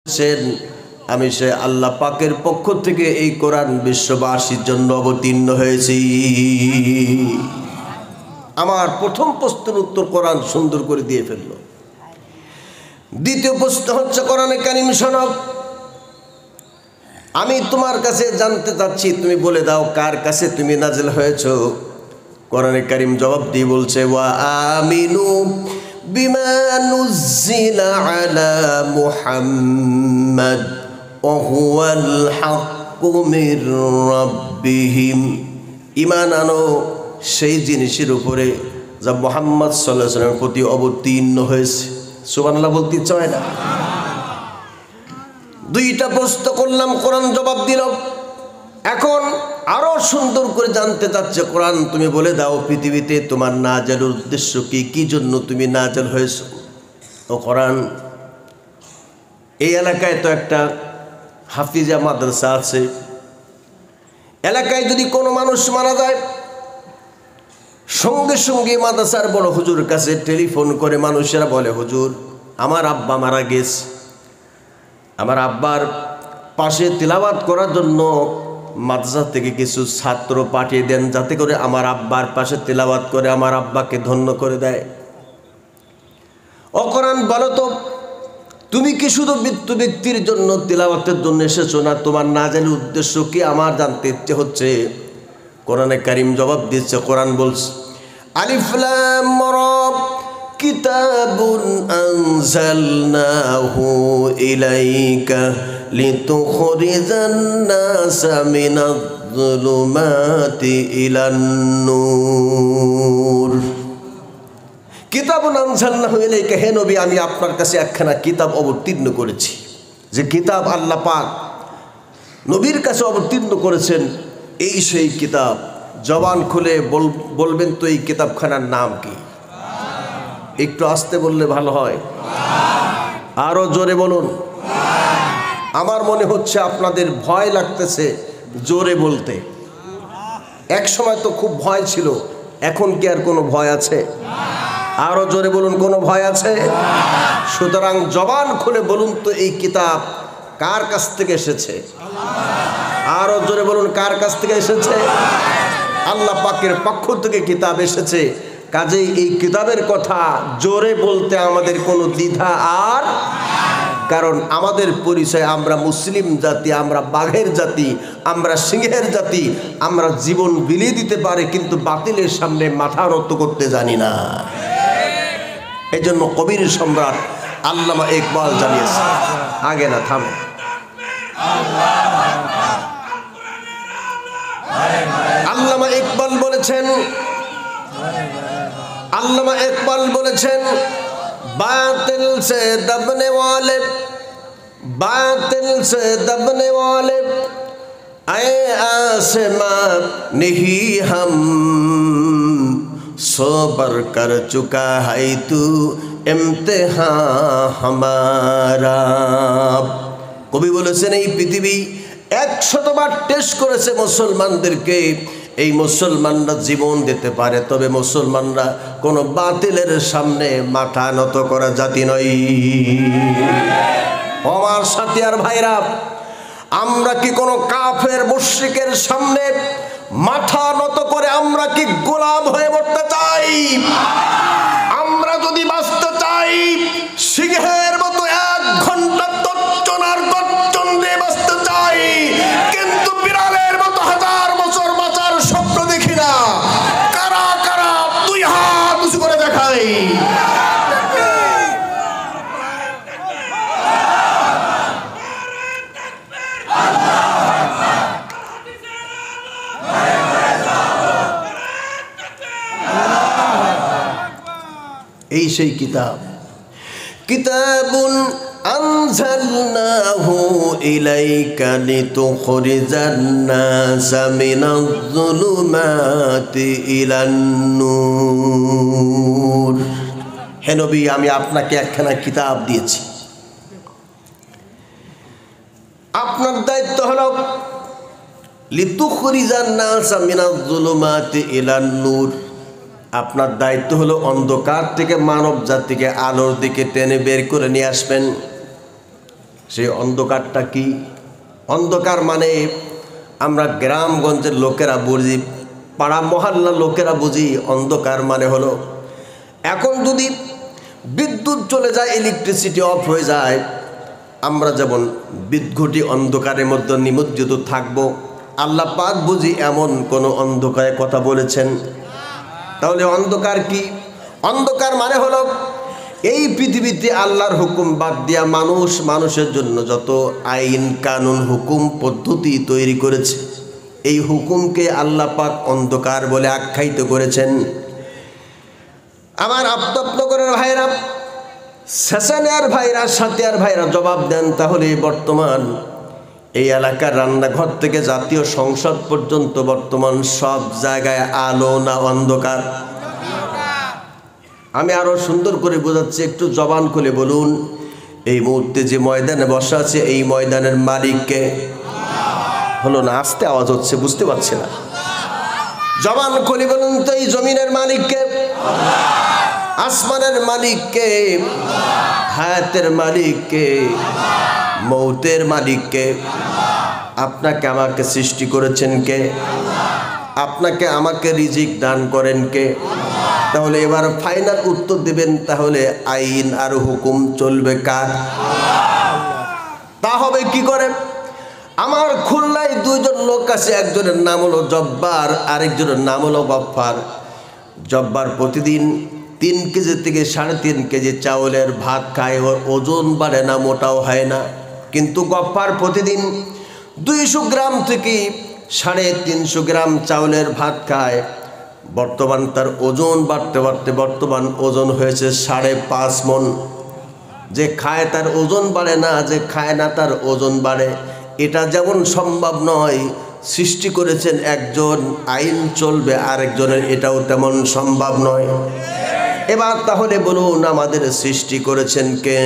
বলেছেন আমি সে আল্লাহ পাকের পক্ষ থেকে এই কোরআন বিশ্ববাসীর জন্য অবতীর্ণ হয়েছি। আমার প্রথম প্রশ্নের উত্তর কোরআন সুন্দর করে দিয়ে ফেললো। দ্বিতীয় প্রশ্ন হচ্ছে কোরআনে কারীম শোনো, আমি তোমার কাছে জানতে চাচ্ছি তুমি বলে দাও কার কাছে তুমি নাজিল হয়েছো। কোরআনে কারীম জবাব দিয়ে বলছে ওয়া আমিনু বিমা নুজ্জিলা আলা মুহাম্মাদ ওয়া হুয়াল হাক্কু মির রাব্বিহিম। ঈমান আনো সেই জিনিসের উপরে যা মুহাম্মদ সাল্লাল্লাহু আলাইহি ওয়াসাল্লামের প্রতি অবতীর্ণ হয়েছে। সুবহানাল্লাহ বলতে চায় না? দুইটা প্রশ্ন করলাম, কোরআন জবাব দিল। এখন আরো সুন্দর করে জানতে চাচ্ছে কোরআন, তুমি বলে দাও পৃথিবীতে তোমার নাজিলের উদ্দেশ্য কি, কি জন্য তুমি নাজিল হয়েছো। ও কোরআন, এই এলাকায় তো একটা হাফিজা মাদ্রাসা আছে। এলাকায় যদি কোনো মানুষ মারা যায়, সঙ্গে সঙ্গে মাদ্রাসার বড় হুজুর কাছে টেলিফোন করে মানুষেরা বলে, হুজুর আমার আব্বা মারা গেছে, আমার আব্বার পাশে তিলাওয়াত করার জন্য মাদ্রাসা থেকে কিছু ছাত্র পাঠিয়ে দেন, যাতে করে আমার আব্বার পাশে তিলাওয়াত করে আমার আব্বাকে ধন্য করে দেয়। ও কোরআন বলো তো, তুমি কি শুধু মৃত্যু ব্যক্তির জন্য তিলাওয়াতের জন্য এসেছো, না তোমার নাজিলের উদ্দেশ্য কি আমার জানতে ইচ্ছে হচ্ছে। কোরআনে কারীম জবাব দিচ্ছে, কোরআন বলছে আলিফ লাম রা কিতাবুন আনজালনাহু ইলাইকা লিতুখরিজান নাসা মিনাজ-যুলুমাতি ইলান নূর। কিতাবুন আনজালনাহু ইলাইকা, হে নবী আমি আপনার কাছে একখানা কিতাব অবতীর্ণ করেছি। যে কিতাব আল্লাহ পাক নবীর কাছে অবতীর্ণ করেছেন, এই সেই কিতাব। জবান খুলে বলবেন তো এই কিতাবখানার নাম কি? একটু আস্তে বললে ভালো হয়, আরো জোরে বলুন। আমার মনে হচ্ছে আপনাদের ভয় লাগতেছে জোরে বলতে। এক সময় তো খুব ভয় ছিল, এখন কি আর কোনো ভয় আছে? আরো জোরে বলুন, কোনো ভয় আছে? সুতরাং জবান খুলে বলুন তো এই কিতাব কার কাছ থেকে এসেছে? আরো জোরে বলুন, কার কাছ থেকে এসেছে? আল্লাহ পাকের পক্ষ থেকে কিতাব এসেছে। কাজেই এই কিতাবের কথা জোরে বলতে আমাদের কোনো দ্বিধা আর, কারণ আমাদের পরিচয় আমরা মুসলিম জাতি, আমরা বাঘের জাতি, আমরা সিংহের জাতি। আমরা জীবন বিলিয়ে দিতে পারি, কিন্তু বাতিলের সামনে মাথা নত করতে জানি না। এই জন্য কবির সম্রাট আল্লামা ইকবাল জানিয়েছে, আগে না থামে, আল্লামা ইকবাল বলেছেন, আল্লামা ইকবাল বলেছেন বাতিল সে দবনে ওয়ালে, বাতিল সে দবনে ওয়ালে আয়ে आसमां नहीं हम सोबर कर चुका है तू इम्तिहान हमारा। কবি বলেছেন এই পৃথিবী 100 বার টেস্ট করেছে মুসলমানদেরকে। এই মুসলমানরা জীবন দিতে পারে, তবে মুসলমানরা কোনো বাতিলের সামনে মাথা নত করা জাতি নয়। আমার সাথী আর ভাইরা, আমরা কি কোনো কাফের মুশরিকের সামনে মাথা নত করে আমরা কি গোলাম হয়ে মরতে চাই? আমরা যদি বাঁচতে চাই সিংহের মতো 1 ঘন্টা তর্জনার গর্জন দিয়ে বাঁচতে চাই, কিন্তু বিড়ালের মতো 1000 বছর বাঁচার স্বপ্ন দেখি না। কারা কারা 2 হাত উঁচু করে দেখাই। এই সেই কিতাব, কিতাবুন আনজালনাহু ইলাইকা লিতুখরিজান নাসা মিনাজ-যুলুমাতি ইলান নূর। হে নবী আমি আপনাকে একখানা কিতাব দিয়েছি, আপনার দায়িত্ব হলো লিতুখরিজান নাসা মিনাজ-যুলুমাতি ইলান নূর। আপনার দায়িত্ব হলো অন্ধকার থেকে মানব জাতিকে আলোর দিকে টেনে বের করে নিয়ে আসবেন। সেই অন্ধকারটা কি? অন্ধকার মানে আমরা গ্রামগঞ্জের লোকেরা বুঝি, পাড়া মহল্লার লোকেরা বুঝি অন্ধকার মানে হলো এখন যদি বিদ্যুৎ চলে যায়, ইলেকট্রিসিটি অফ হয়ে যায়, আমরা যেমন বিদ্ঘুটি অন্ধকারের মধ্যে নিমজ্জিত থাকব। আল্লাহ পাক বুঝি এমন কোন অন্ধকারের কথা বলেছেন? তাহলে অন্ধকার কি? অন্ধকার মানে হলো এই পৃথিবীতে আল্লাহর হুকুম বাদ দিয়া মানুষের জন্য যত আইন কানুন হুকুম পদ্ধতি তৈরি করেছে, এই হুকুমকে আল্লাহ পাক অন্ধকার বলে আখ্যায়িত করেছেন। আমার আফতাবনগরের ভাইরা, শেষানিয়ার ভাইরা, সাতিয়ার ভাইরা জবাব দেন। তাহলে বর্তমান এই এলাকার রান্নাঘর থেকে জাতীয় সংসদ পর্যন্ত বর্তমান সব জায়গায় আলো না অন্ধকার? আমি আরো সুন্দর করে বোঝাচ্ছি, একটু জবান খুলে বলুন। এই মুহূর্তে যে ময়দানে বসা আছে, এই ময়দানের মালিককে? হলো না, আস্তে আওয়াজ হচ্ছে, বুঝতে পারছি না। জবান খুলে বলুন তো, এই জমিনের মালিককে? আসমানের মালিককে? হায়াতের মালিককে? মৌতের মালিককে? আপনাকে আমাকে সৃষ্টি করেছেন কে? আপনাকে আমাকে রিজিক দান করেন কে? তাহলে এবার ফাইনাল উত্তর দেবেন, তাহলে আইন আর হুকুম চলবে কার? তা হবে কি করে? আমার খুলনায় দুইজন লোক আছে, একজনের নাম হলো জব্বার, আরেকজনের নাম হলো গফফার। জব্বার প্রতিদিন 3 কেজি থেকে 3.5 কেজি চাউলের ভাত খায়, ওর ওজন বাড়ে না, মোটাও হয় না। কিন্তু গফফার প্রতিদিন 200 গ্রাম থেকে 350 গ্রাম চাউলের ভাত খায়। বর্তমান তার ওজন বাড়তে বাড়তে বর্তমান ওজন হয়েছে 5.5 মণ। যে খায় তার ওজন বাড়ে না, যে খায় না তার ওজন বাড়ে। এটা যেমন সম্ভব নয়, সৃষ্টি করেছেন একজন, আইন চলবে আরেকজনের, এটাও তেমন সম্ভব নয়। এবার তাহলে বলুন, আমাদের সৃষ্টি করেছেন কে?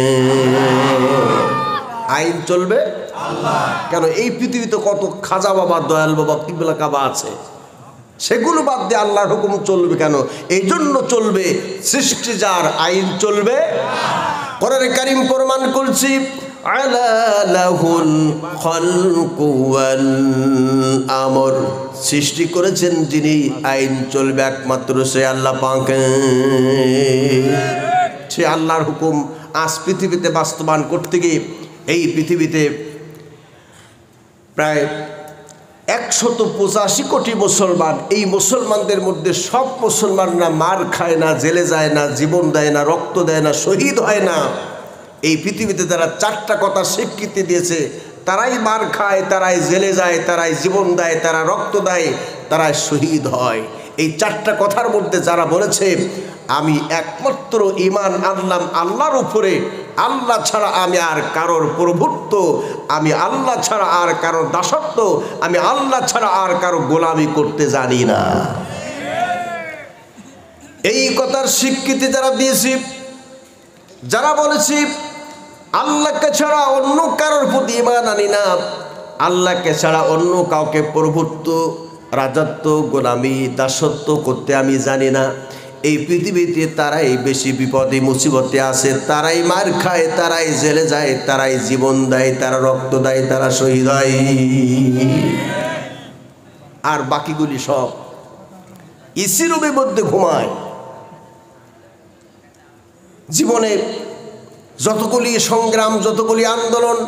আইন চলবে আল্লাহ। কেন? এই পৃথিবীতে কত খাজা বাবা, দয়াল বাবা, কিবলা কাবা আছে, সেগুলো বাদ দিয়ে আল্লাহর হুকুম চলবে কেন? এই জন্য চলবে, সৃষ্টি যার, আইন চলবে। কোরআনে কারীম প্রমাণ করছি, আলা লাহুল খালকু ওয়াল আমর, সৃষ্টি করেছেন যিনি, আইন চলবে একমাত্র সে আল্লাহ পাক। সে আল্লাহর হুকুম আজ পৃথিবীতে বাস্তবায়ন করতে গিয়ে এই পৃথিবীতে প্রায় 185 কোটি মুসলমান। এই মুসলমানদের মধ্যে সব মুসলমানরা মার খায় না, জেলে যায় না, জীবন দেয় না, রক্ত দেয় না, শহীদ হয় না। এই পৃথিবীতে যারা 4টা কথা স্বীকৃতি দিয়েছে, তারাই মার খায়, তারাই জেলে যায়, তারাই জীবন দেয়, তারা রক্ত দেয়, তারাই শহীদ হয়। এই 4টা কথার মধ্যে যারা বলেছে আমি একমাত্র ঈমান আনলাম আল্লাহর উপরে, আল্লাহ ছাড়া আমি আর কারোর প্রভুত্ব, আমি আল্লাহ ছাড়া আর কারোর দাসত্ব, আমি আল্লাহ ছাড়া আর কারো গোলামি করতে জানি না, এই কথার স্বীকৃতি যারা দিয়েছি, যারা বলেছি আল্লাহকে ছাড়া অন্য কারোর প্রতি ঈমান আনি না, আল্লাহকে ছাড়া অন্য কাউকে প্রভুত্ব, রাজত্ব, গোলামি, দাসত্ব করতে আমি জানি না, এই পৃথিবীতে তারাই বেশি বিপদে মুসিবতে আছে, তারাই মার খায়, তারাই জেলে যায়, তারাই জীবন দেয়, তারা রক্ত দেয়, তারা শহীদ হয়। আর বাকিগুলি সব এসি রুমের মধ্যে ঘুমায়। জীবনে যতগুলি সংগ্রাম, যতগুলি আন্দোলন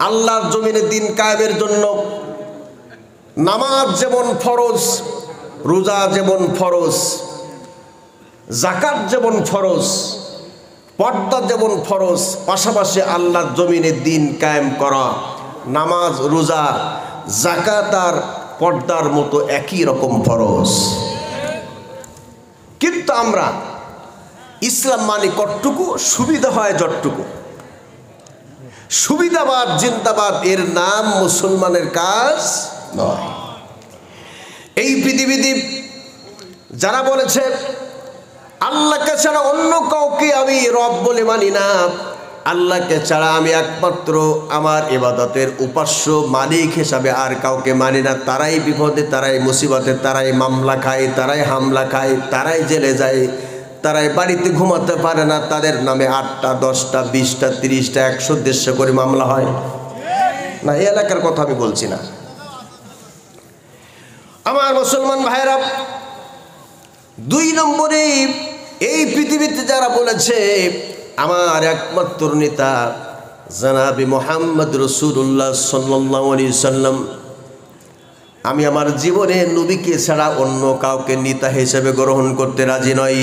আল্লাহর জমিনে দিন কায়েমের জন্য, নামাজ যেমন ফরজ, রোজা যেমন ফরজ, যাকাত যেমন ফরজ, পর্দা যেমন ফরজ, পাশাপাশি আল্লাহর জমিনে দিন কায়েম করা, নামাজ, রোজা, যাকাত আর পর্দার মতো একই রকম ফরজ। কিন্তু আমরা ইসলাম মানে কতটুকু, সুবিধা হয় যতটুকু, সুবিধাবাদ জিন্দাবাদ এর নাম মুসলমানের কাজ নয়। এই পৃথিবীতে যারা বলেছে আল্লাহকে ছাড়া অন্য কাউকে আমি রব বলে মানি না, আল্লাহকে ছাড়া আমি একমাত্র আমার ইবাদতের উপাস্য মালিক হিসাবে আর কাউকে মানি না, তারাই বিপদে, তারাই মুসিবতে, তারাই মামলা খায়, তারাই হামলা খায়, তারাই জেলে যায়, তারাই বাড়িতে ঘুমাতে পারে না, তাদের নামে 8টা 10টা 20টা 30টা 100 150 করে মামলা হয় না? এই এলাকার কথা আমি বলছি না। আমার মুসলমান ভাইরা, 2 নম্বরে এই পৃথিবীতে যারা বলেছে আমার একমাত্র নেতা জনাবে মুহাম্মদ রাসূলুল্লাহ সাল্লাল্লাহু আলাইহি সাল্লাম, আমি আমার জীবনে নবীকে ছাড়া অন্য কাউকে নেতা হিসেবে গ্রহণ করতে রাজি নই।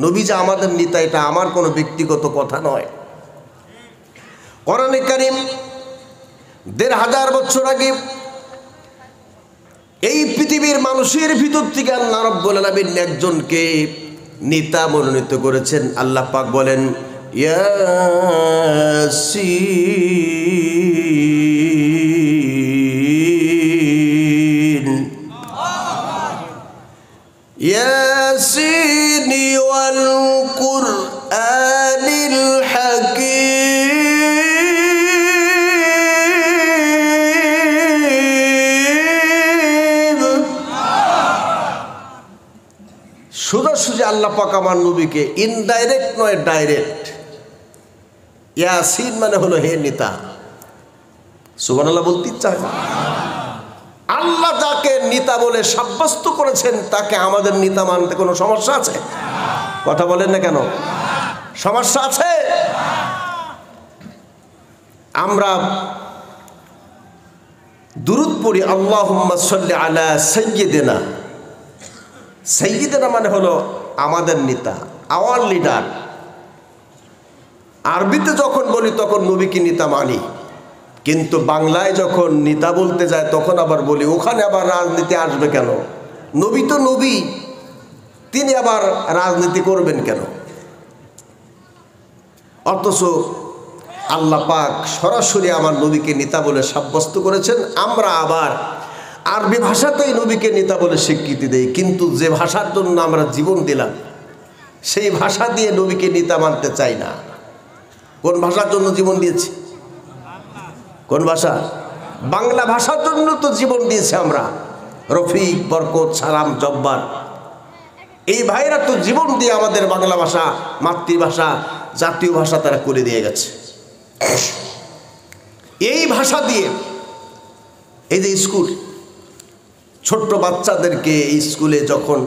নবী যে আমাদের নেতা, এটা আমার কোনো ব্যক্তিগত কথা নয়। কোরআনে কারীম 1500 বছর আগে এই পৃথিবীর মানুষের ভিতর থেকে আল্লাহ রাব্বুল আলামিন একজনকে নেতা মনোনীত করেছেন। আল্লাহ পাক বলেন, ইয়াসিন ইয়াসিন ওয়াল কুরআনিল হাকীম। সোজাসুজি আল্লাহ পাক আমার নবীকে ইনডাইরেক্ট নয় ডাইরেক্ট, ইয়াসিন মানে হলো হে নেতা। সুবহানাল্লাহ বলতে ইচ্ছা হয়। আল্লাহ যাকে নেতা বলে সাব্যস্ত করেছেন তাকে আমাদের নেতা মানতে কোনো সমস্যা আছে? কথা বলেন না কেন? সমস্যা আছে? আমরা দুরূদ পড়ি, আল্লাহুম্মা সাল্লি আলা সাইয়্যিদিনা। সাইয়্যিদিনা মানে হলো আমাদের নেতা, আওয়ার লিডার। আরবিতে যখন বলি তখন নবীকে নেতা মানি, কিন্তু বাংলায় যখন নেতা বলতে যায় তখন আবার বলি ওখানে আবার রাজনীতি আসবে কেন? নবী তো নবী, তিনি আবার রাজনীতি করবেন কেন? অথচ আল্লাহ পাক সরাসরি আমার নবীকে নেতা বলে সাব্যস্ত করেছেন। আমরা আবার আরবি ভাষাতেই নবীকে নেতা বলে স্বীকৃতি দেই, কিন্তু যে ভাষার জন্য আমরা জীবন দিলাম সেই ভাষা দিয়ে নবীকে নেতা মানতে চাই না। কোন ভাষার জন্য জীবন দিয়েছি? কোন ভাষা? বাংলা ভাষার জন্য তো জীবন দিয়েছি আমরা। রফিক, বরকত, সালাম, জব্বার, এই ভাইরা তো জীবন দিয়ে আমাদের বাংলা ভাষা মাতৃভাষা, জাতীয় ভাষা তারা করে দিয়ে গেছে। এই ভাষা দিয়ে এই যে স্কুল, ছোট্ট বাচ্চাদেরকে স্কুলে যখন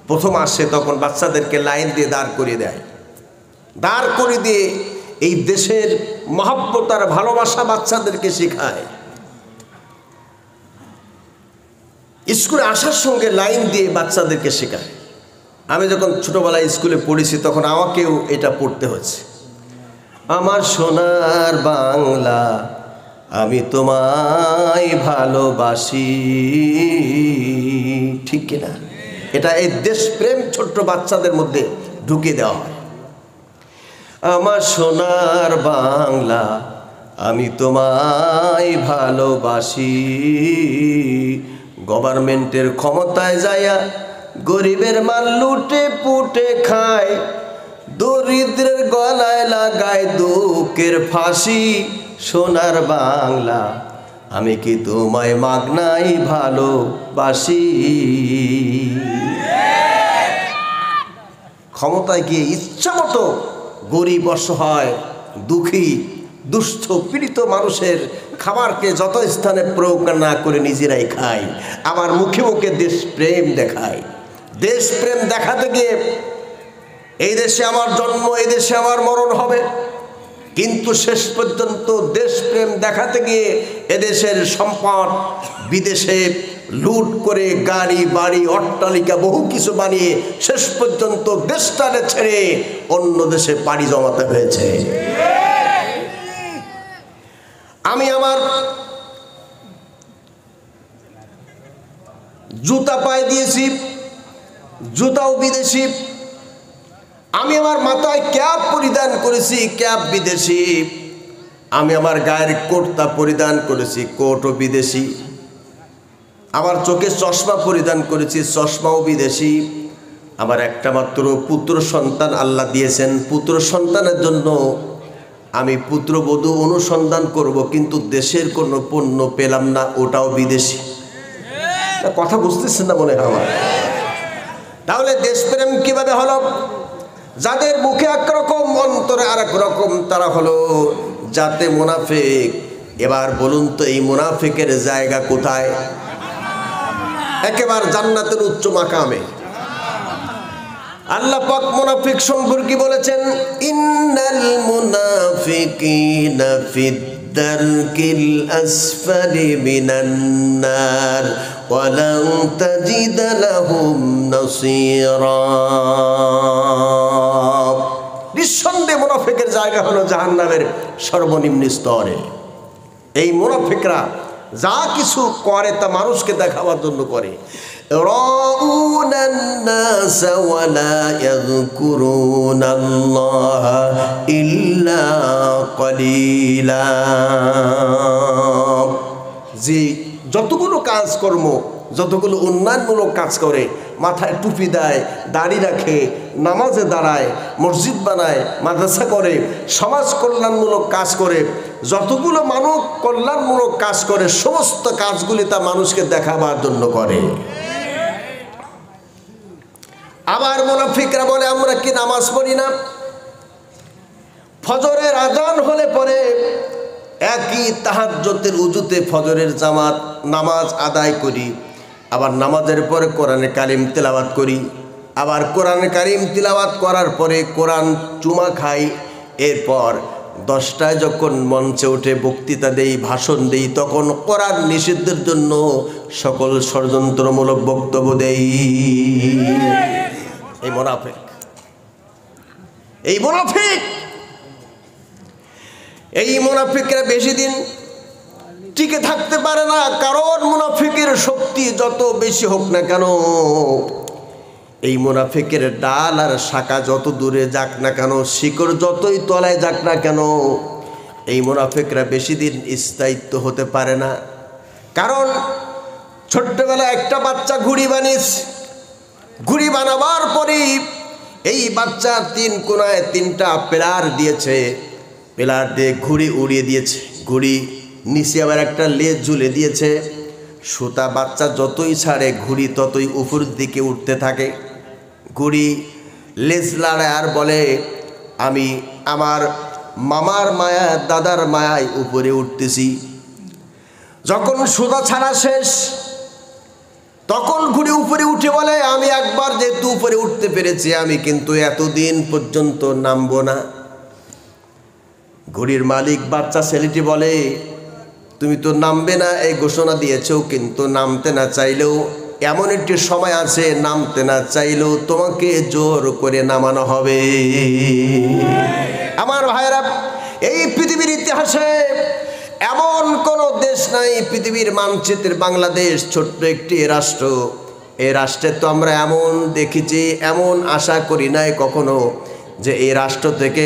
প্রথম আসে তখন বাচ্চাদেরকে লাইন দিয়ে দাঁড় করিয়ে দেয়। দাঁড় করে দিয়ে এই দেশের মহব্বত আর ভালোবাসা বাচ্চাদেরকে শেখায়। স্কুলে আসার সঙ্গে লাইন দিয়ে বাচ্চাদেরকে শেখায়। আমি যখন ছোটবেলায় স্কুলে পড়েছি তখন আমাকেও এটা পড়তে হচ্ছে। আমার সোনার বাংলা আমি তোমায় ভালোবাসি, ঠিক কিনা? এটা এই দেশপ্রেম ছোট্ট বাচ্চাদের মধ্যে ঢুকিয়ে দেওয়া হয়। আমার সোনার বাংলা আমি তোমায় ভালোবাসি, গভর্নমেন্টের ক্ষমতায় যায়া গরিবের মাল লুটে পুটে খায়, দরিদ্রের গলায় লাগায় দুঃখের ফাঁসি। সোনার বাংলা আমি কি তোমায় মাগনাই ভালোবাসি। ক্ষমতায় গিয়ে ইচ্ছা মতো গরিব, অসহায়, দুঃখী, দুস্থ, পীড়িত মানুষের খাবারকে যত স্থানে প্রয়োগ না করে নিজেরাই খায়। আমার মুখে মুখে দেশপ্রেম দেখায়। দেশপ্রেম দেখাতে গিয়ে এই দেশে আমার জন্ম, এই দেশে আমার মরণ হবে, কিন্তু শেষ পর্যন্ত দেশপ্রেম দেখাতে গিয়ে এদেশের সম্পদ বিদেশে লুট করে গাড়ি বাড়ি অট্টালিকা বহু কিছু বানিয়ে শেষ পর্যন্ত দেশটাকে ছেড়ে অন্য দেশে পাড়ি জমাতে হয়েছে। আমি আমার জুতা পায়ে দিয়েছি, জুতাও বিদেশি। আমি আমার মাথায় ক্যাপ পরিধান করেছি, ক্যাপ বিদেশি। আমি আমার গায়ের কোটটা পরিধান করেছি, কোটও বিদেশি। আমার চোখে চশমা পরিধান করেছি, চশমাও বিদেশি। আমার একটা মাত্র পুত্র সন্তান আল্লাহ দিয়েছেন, পুত্র সন্তানের জন্য আমি পুত্রবধূ অনুসন্ধান করব, কিন্তু দেশের কোনো পণ্য পেলাম না, ওটাও বিদেশি। কথা বুঝতেছেন না মনে হয় আমার? তাহলে দেশপ্রেম কিভাবে হলো? যাদের মুখে একরকম অন্তরে আর এক রকম, তারা হলো জাতে মুনাফিক। এবার বলুন তো এই মুনাফিকের জায়গা কোথায়? একেবারে জান্নাতের উচ্চ মাকামে। আল্লাহ পাক মুনাফিক সম্পর্কে বলেছেন, ইন্নাল মুনাফিকিনা ফিদ দারকিল আসফালি মিনান নার ওয়া লান তাজিদ লাহুম নাসীরা। নিঃসন্দেহে মুনাফিকের জায়গা হলো জাহান্নামের সর্বনিম্ন স্তরে। এই মুনাফিকরা যা কিছু করে তা মানুষকে দেখাবার জন্য করে। রাউনান নাস ওয়া লা ইয়াযকুরুনাল্লাহা ইল্লা কলিলা। যে যতগুলো কাজকর্ম, যতগুলো উন্নয়নমূলক কাজ করে, মাথায় টুপি দেয়, দাড়ি রাখে, নামাজে দাঁড়ায়, মসজিদ বানায়, মাদ্রাসা করে, সমাজ কল্যাণমূলক কাজ করে, যতগুলো মানব কল্যাণমূলক কাজ করে সমস্ত কাজগুলি তা মানুষকে দেখাবার জন্য করে। আবার মুনাফিকরা বলে আমরা কি নামাজ পড়ি না? ফজরের আজান হলে পরে একই তাহাজ্জুদের উজুতে ফজরের জামাত নামাজ আদায় করি, আবার নামাজের পরে কোরআনে কারিম তেলাওয়াত করি, আবার কোরআনে কারিম তেলাওয়াত করার পরে কোরআন চুমা খাই। এরপর 10টায় যখন মঞ্চে উঠে বক্তৃতা দেই, ভাষণ দেই, তখন কোরআন নিষিদ্ধের জন্য সকল ষড়যন্ত্রমূলক বক্তব্য দেই। এই মুনাফিক, এই মুনাফিক, এই মুনাফিকরা বেশি দিন টিকে থাকতে পারে না। কারণ মুনাফিকের শক্তি যত বেশি হোক না কেন, এই মুনাফিকের ডাল আর শাখা যত দূরে যাক না কেন, শিকড় যতই তলায় যাক না কেন, এই মুনাফিকরা বেশি দিন স্থায়িত্ব হতে পারে না। কারণ ছোট্টবেলায় একটা বাচ্চা ঘুড়ি বানিয়েছে, ঘুড়ি বানাবার পরেই এই বাচ্চা 3 কোণায় 3টা পিলার দিয়েছে, পিলার দিয়ে ঘুড়ি উড়িয়ে দিয়েছে, ঘুড়ি নিচে আবার একটা লেজ ঝুলে দিয়েছে। সুতা বাচ্চা যতই ছাড়ে ঘুড়ি ততই উপর দিকে উঠতে থাকে। ঘুড়ি লেজ লাড়ায় আর বলে আমি আমার মামার মায়া দাদার মায়ায় উপরে উঠতেছি। যখন সুতা ছাড়া শেষ তখন ঘুড়ি উপরে উঠে বলে আমি একবার যেহেতু উপরে উঠতে পেরেছি আমি কিন্তু এতদিন পর্যন্ত নামবো না। ঘুড়ির মালিক বাচ্চা ছেলেটি বলে তুমি তো নামবে না এই ঘোষণা দিয়েছো, কিন্তু নামতে না চাইলেও এমন একটি সময় আছে নামতে না চাইলেও তোমাকে জোর করে নামানো হবে। আমার ভাইরা, এই পৃথিবীর ইতিহাসে এমন কোনো দেশ নাই, পৃথিবীর মানচিত্রের বাংলাদেশ ছোট্ট একটি রাষ্ট্র, এই রাষ্ট্রে তো আমরা এমন দেখেছি, এমন আশা করি নাই কখনো যে এই রাষ্ট্র থেকে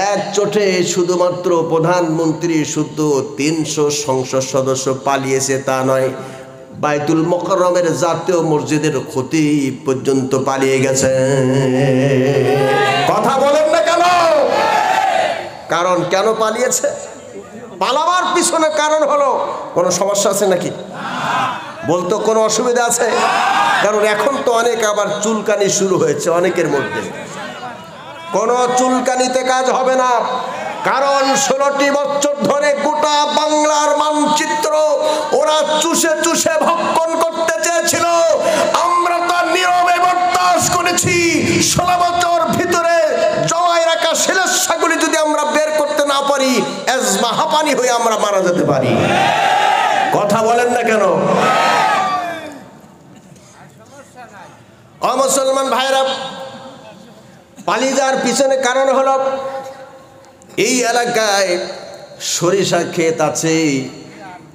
এক চোটে শুধুমাত্র প্রধানমন্ত্রী শুদ্ধ 300 সংসদ সদস্য পালিয়েছে তা নয়, বাইতুল মুকাররমের জাতীয় মসজিদের খতিব পর্যন্ত পালিয়ে গেছে। কথা বলেন না কেন? কারণ কেন পালিয়েছে? পালাবার পিছনে কারণ হলো কোনো সমস্যা আছে নাকি? বলতো কোনো অসুবিধা আছে? কারণ এখন তো অনেক আবার চুলকানি শুরু হয়েছে অনেকের মধ্যে। কোনো চুলকানিতে কাজ হবে না, কারণ 16টি বছর ধরে গোটা বাংলার মানচিত্র ওরা চুষে চুষে ভক্ষণ করতে চেয়েছিল। আমরা তো নীরবে বরদাস্ত করেছি। 16 বছর ভিতরে জমায় রাখা শিলাগুলি যদি আমরা বের করতে না পারি, এজমা হাঁপানি হয়ে আমরা মারা যেতে পারি। কথা বলেন না কেন? মুসলমান ভাইরা, পালিয়ে যাওয়ার পিছনে কারণ হলো এই এলাকায় সরিষা ক্ষেত আছে,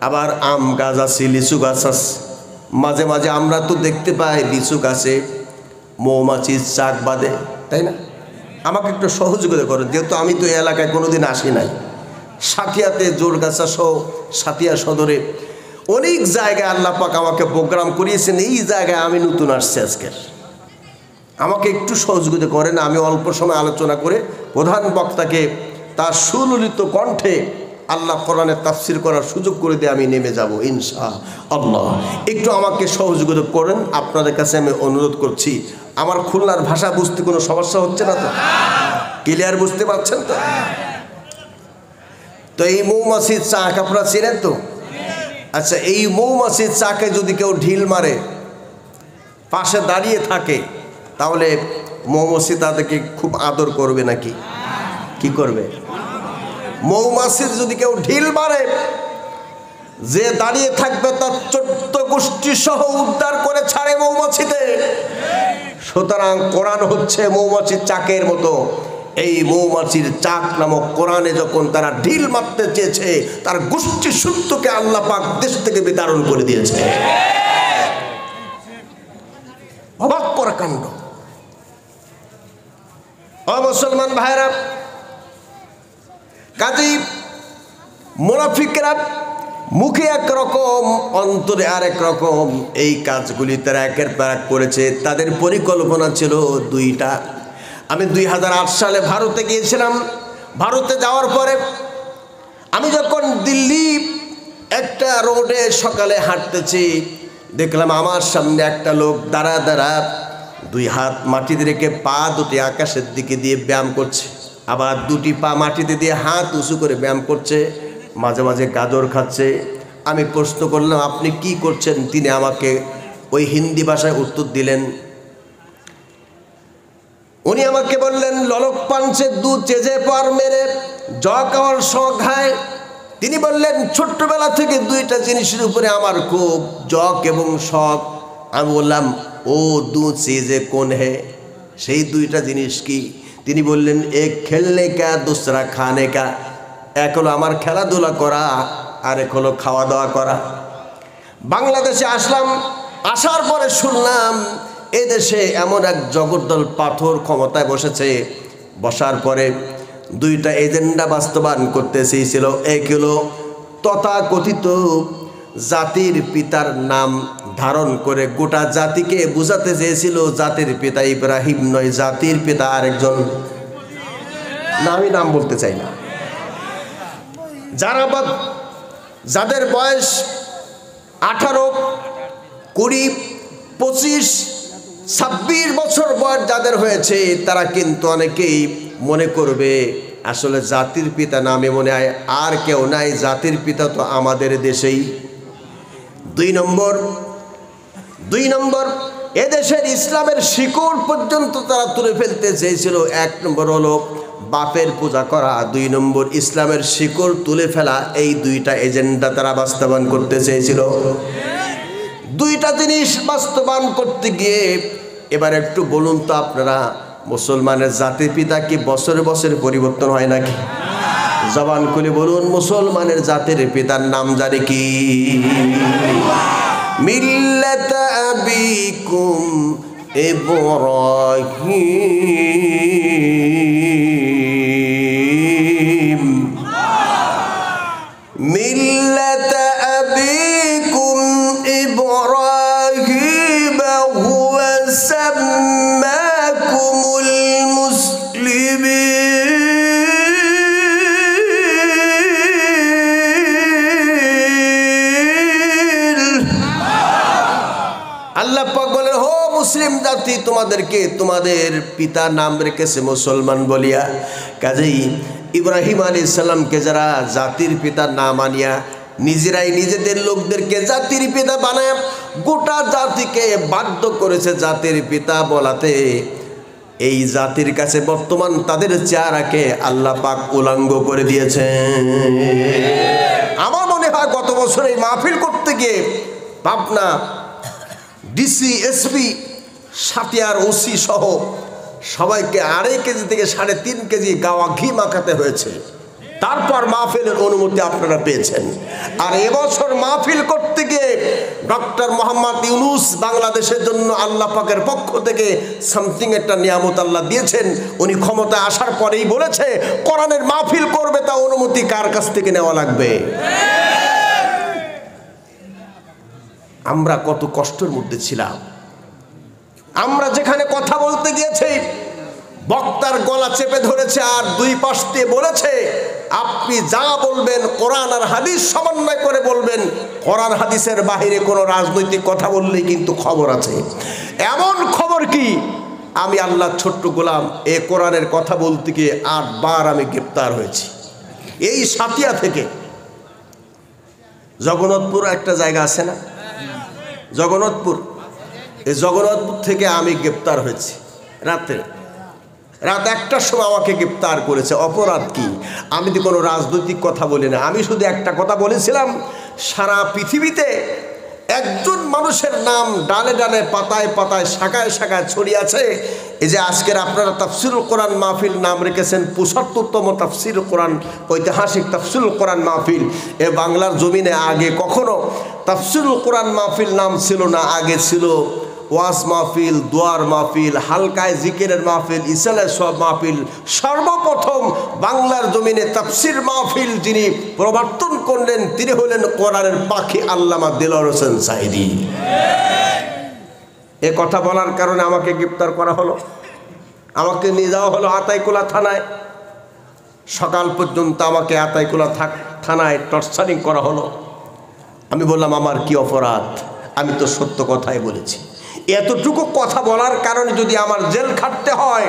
আবার আম গাছ আছে, লিচু গাছ আছে। মাঝে মাঝে আমরা তো দেখতে পাই লিচু গাছে মৌমাছির চাক বাঁধে, তাই না? আমাকে একটু সহযোগিতা করেন, যেহেতু আমি তো এই এলাকায় কোনোদিন আসি নাই। সাথিয়াতে জোরগাছা সহ সাথিয়া সদরে অনেক জায়গায় আল্লাহ পাক আমাকে প্রোগ্রাম করিয়েছেন, এই জায়গায় আমি নতুন আসছি আজকের। আমাকে একটু সহযোগিতা করেন, আমি অল্প সময় আলোচনা করে প্রধান বক্তাকে তার সুললিত কণ্ঠে আল্লাহ কোরআনের তাফসির করার সুযোগ করে দিয়ে আমি নেমে যাব ইনশাআল্লাহ। একটু আমাকে সহযোগিতা করেন, আপনাদের কাছে আমি অনুরোধ করছি। আমার খুলনার ভাষা বুঝতে কোনো সমস্যা হচ্ছে না তো? ক্লিয়ার বুঝতে পারছেন তো? তো এই মৌমাছির চাক আপনারা চেনেন তো? আচ্ছা, এই মৌমাছির চাকে যদি কেউ ঢিল মারে, পাশে দাঁড়িয়ে থাকে, তাহলে মৌমাছি তাদেরকে খুব আদর করবে নাকি? কি করবে? মৌমাছির যদি কেউ ঢিল মারে, যে দাঁড়িয়ে থাকবে তার 14 গোষ্ঠী সহ উদ্ধার করে ছাড়ে মৌমাছিতে। সুতরাং কোরআন হচ্ছে মৌমাছির চাকের মতো। এই মৌমাছির চাক নামক কোরআনে যখন তারা ঢিল মারতে চেয়েছে, তার গোষ্ঠী সূত্রকে আল্লাহ পাক দেশ থেকে বিতাড়ন করে দিয়েছে। অবাক করা কাণ্ড। ও মুসলমান ভাইরা, কাজী মুনাফিকরা মুখে একরকম, অন্তরে আরেক রকম, এই কাজগুলি তারা একের পর এক করেছে। তাদের পরিকল্পনা ছিল দুইটা। আমি 2008 সালে ভারতে গিয়েছিলাম। ভারতে যাওয়ার পরে আমি যখন দিল্লি একটা রোডে সকালে হাঁটতেছি, দেখলাম আমার সামনে একটা লোক দাঁড়া দাঁড়া 2 হাত মাটিতে রেখে পা দুটি আকাশের দিকে দিয়ে ব্যায়াম করছে, আবার 2টি পা মাটিতে দিয়ে হাত উঁচু করে ব্যায়াম করছে, মাঝে মাঝে গাজর খাচ্ছে। আমি প্রশ্ন করলাম, আপনি কি করছেন? তিনি আমাকে ওই হিন্দি ভাষায় উত্তর দিলেন। উনি আমাকে বললেন, ললক পাঞ্চে দু চেজে পার মেরে জক আর শখ খায়। তিনি বললেন, ছোট্টবেলা থেকে 2টা জিনিসের উপরে আমার খুব জক এবং শখ। আমি বললাম, ও দু চেজে কোন হে? সেই 2টা জিনিস কি? তিনি বললেন, এক খেলনে কা, দুসরা খানে কা। এক হলো আমার খেলাধুলা করা, আর এক হলো খাওয়া দাওয়া করা। বাংলাদেশে আসলাম, আসার পরে শুনলাম এদেশে এমন এক জগদ্দল পাথর ক্ষমতায় বসেছে। বসার পরে 2টা এজেন্ডা বাস্তবায়ন করতে চেয়েছিল। এক হলো তথাকথিত জাতির পিতার নাম ধারণ করে গোটা জাতিকে বুঝাতে চেয়েছিল জাতির পিতা ইব্রাহিম নয়, জাতির পিতা আরেকজন। না, আমি নাম বলতে চাই না। যাদের বয়স 18, 20, 25, 26 বছর বয়স যাদের হয়েছে, তারা কিন্তু অনেকেই মনে করবে আসলে জাতির পিতা নামে মনে হয় আর কেউ নাই, জাতির পিতা তো আমাদের দেশেই। 2 নম্বর এদেশের ইসলামের শিকড় পর্যন্ত তারা তুলে ফেলতে চেয়েছিল। 1 নম্বর হলো বাপের পূজা করা, 2 নম্বর ইসলামের শিকড় তুলে ফেলা। এই 2টা এজেন্ডা তারা বাস্তবায়ন করতে চেয়েছিল। 2টা জিনিস বাস্তবায়ন করতে গিয়ে এবার একটু বলুন তো আপনারা, মুসলমানের জাতির পিতা কি বছরে বছরে পরিবর্তন হয় নাকি? জবান খুলে বলুন, মুসলমানের জাতির পিতার নাম জানে কি? মিল্লাত আবিকুম ইব্রাহিম, মিল্লাত আবিকুম ইব্রাহিম হুয়া সাম্মাকুমুল মুসলিমিন। আল্লাহ পাক বলেন, হো মুসলিম জাতি, তোমাদেরকে তোমাদের পিতার নাম রেখেছে মুসলমান বলিয়া। কাজেই ইব্রাহিম আলাইহিস সালামকে যারা জাতির পিতার নাম আনিয়া নিজেরাই নিজেদের লোকদেরকে জাতির পিতা বানায় গোটা জাতিকে বাধ্য করেছে জাতির পিতা বলাতে, এই জাতির কাছে বর্তমান তাদের চেহারাকে আল্লাহ পাক উলঙ্গ করে দিয়েছেন। আমার মনে হয় গত বছর এই মাহফিল করতে গিয়ে পাবনা ডিসি, এসপি, সাতিয়ার ওসি সহ সবাইকে 2.5 কেজি থেকে 3.5 কেজি গাওয়া ঘি মাখাতে হয়েছে। তারপর মাহফিলের অনুমতি আপনারা পেয়েছেন। আর এবছর মাহফিল করতে গিয়ে ডক্টর মোহাম্মদ ইউনূস বাংলাদেশের জন্য আল্লাহ পাকের পক্ষ থেকে সামথিং একটা নিয়ামত আল্লাহ দিয়েছেন। উনি ক্ষমতায় আসার পরেই বলেছে কোরআনের মাহফিল করবে, তা অনুমতি কার কাছ থেকে নেওয়া লাগবে? আমরা কত কষ্টের মধ্যে ছিলাম। আমরা যেখানে কথা বলতে গিয়েছি বক্তার গলা চেপে ধরেছে আর দুই পাশ দিয়ে বলেছে, আপনি যা বলবেন কোরআন আর হাদিস সমন্বয় করে বলবেন, কোরআন হাদিসের বাইরে কোনো রাজনৈতিক কথা বললেই কিন্তু খবর আছে। এমন খবর কি, আমি আল্লাহর ছোট্ট গোলাম এ কোরআনের কথা বলতে গিয়ে 8 বার আমি গ্রেপ্তার হয়েছি। এই সাতিয়া থেকে জগন্নাথপুর একটা জায়গা আছে না, জগন্নাথপুর, এই জগন্নাথপুর থেকে আমি গ্রেপ্তার হয়েছি। রাত 1টার সময় আমাকে গ্রেপ্তার করেছে। অপরাধ কি? আমি তো কোনো রাজনৈতিক কথা বলি না, আমি শুধু একটা কথা বলেছিলাম, সারা পৃথিবীতে একজন মানুষের নাম ডালে ডালে পাতায় পাতায় শাখায় শাখায় ছড়িয়ে আছে। এই যে আজকের আপনারা তাফসিরুল কোরআন মাহফিল নাম রেখেছেন, 75তম তাফসিরুল কোরআন, ঐতিহাসিক তাফসিরুল কোরআন মাহফিল। এ বাংলার জমিনে আগে কখনো তাফসিরুল কোরআন মাহফিল নাম ছিল না। আগে ছিল ওয়াজ মাহফিল, দোয়ার মাহফিল, হালকায় জিকিরের মাহফিল, ইসালের সব মাহফিল। সর্বপ্রথম বাংলার জমিনে তাফসির মাহফিল যিনি প্রবর্তন করলেন তিনি হলেন কোরআনের পাখি আল্লামা দেলোয়ার হোসেন সাঈদী। এ কথা বলার কারণে আমাকে গ্রেপ্তার করা হলো, আমাকে নিয়ে যাওয়া হলো আতাইকুলা থানায়। সকাল পর্যন্ত আমাকে আতাইকুলা থানায় টর্চারিং করা হলো। আমি বললাম, আমার কি অপরাধ? আমি তো সত্য কথাই বলেছি। এতটুকু কথা বলার কারণে যদি আমার জেল খাটতে হয়